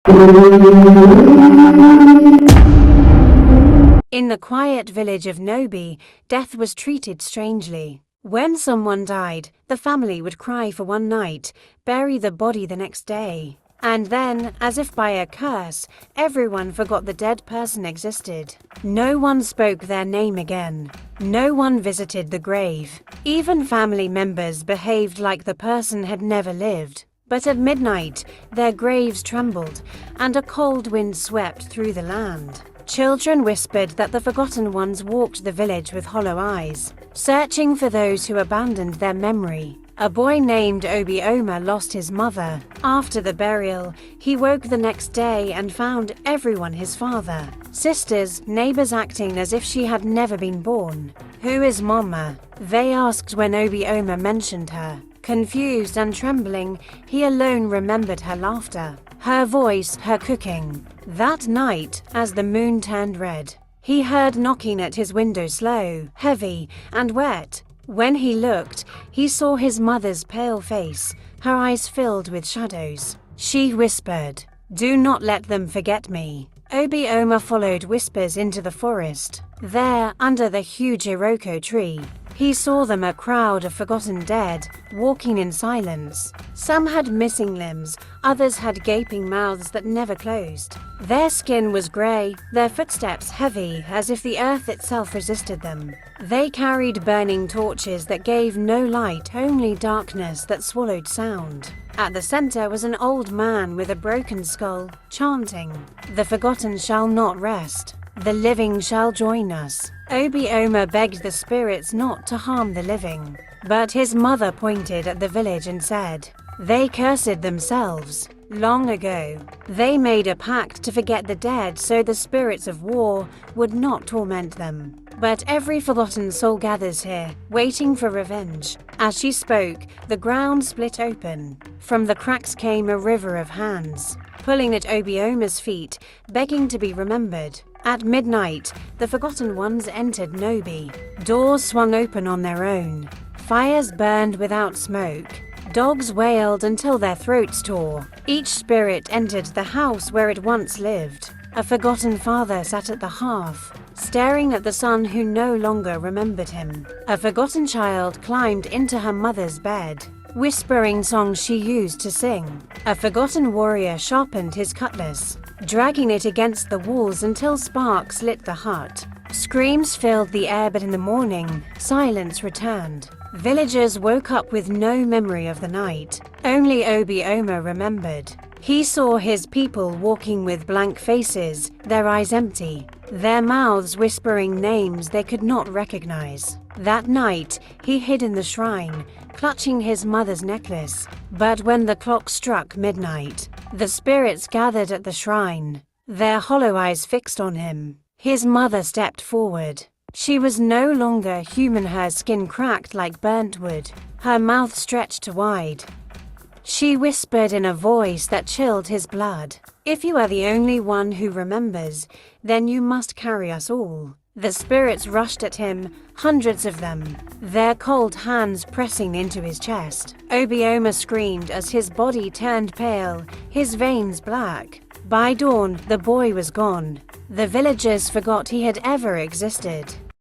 In the quiet village of Nobi, death was treated strangely. When someone died, the family would cry for one night, bury the body the next day. And then, as if by a curse, everyone forgot the dead person existed. No one spoke their name again. No one visited the grave. Even family members behaved like the person had never lived. But at midnight, their graves trembled, and a cold wind swept through the land. Children whispered that the forgotten ones walked the village with hollow eyes, searching for those who abandoned their memory. A boy named Obioma lost his mother. After the burial, he woke the next day and found everyone his father. Sisters, neighbors acting as if she had never been born. "Who is Mama?" they asked when Obioma mentioned her. Confused and trembling, he alone remembered her laughter, her voice, her cooking. That night, as the moon turned red, he heard knocking at his window, slow, heavy, and wet. When he looked, he saw his mother's pale face, her eyes filled with shadows. She whispered, "Do not let them forget me." Obioma followed whispers into the forest. There, under the huge Iroko tree, he saw them, a crowd of forgotten dead, walking in silence. Some had missing limbs, others had gaping mouths that never closed. Their skin was grey, their footsteps heavy, as if the earth itself resisted them. They carried burning torches that gave no light, only darkness that swallowed sound. At the center was an old man with a broken skull, chanting, "The forgotten shall not rest. The living shall join us." Obioma begged the spirits not to harm the living, but his mother pointed at the village and said, "They cursed themselves. Long ago, they made a pact to forget the dead so the spirits of war would not torment them. But every forgotten soul gathers here, waiting for revenge." As she spoke, the ground split open. From the cracks came a river of hands, pulling at Obioma's feet, begging to be remembered. At midnight, the forgotten ones entered Nobi. Doors swung open on their own. Fires burned without smoke. Dogs wailed until their throats tore. Each spirit entered the house where it once lived. A forgotten father sat at the hearth, staring at the son who no longer remembered him. A forgotten child climbed into her mother's bed, whispering songs she used to sing. A forgotten warrior sharpened his cutlass, dragging it against the walls until sparks lit the hut. Screams filled the air, but in the morning, silence returned. Villagers woke up with no memory of the night. Only Obioma remembered. He saw his people walking with blank faces, their eyes empty, their mouths whispering names they could not recognize. That night, he hid in the shrine, clutching his mother's necklace. But when the clock struck midnight, the spirits gathered at the shrine, their hollow eyes fixed on him. His mother stepped forward. She was no longer human, her skin cracked like burnt wood, her mouth stretched wide. She whispered in a voice that chilled his blood, "If you are the only one who remembers, then you must carry us all." The spirits rushed at him, hundreds of them, their cold hands pressing into his chest. Obioma screamed as his body turned pale, his veins black. By dawn, the boy was gone. The villagers forgot he had ever existed.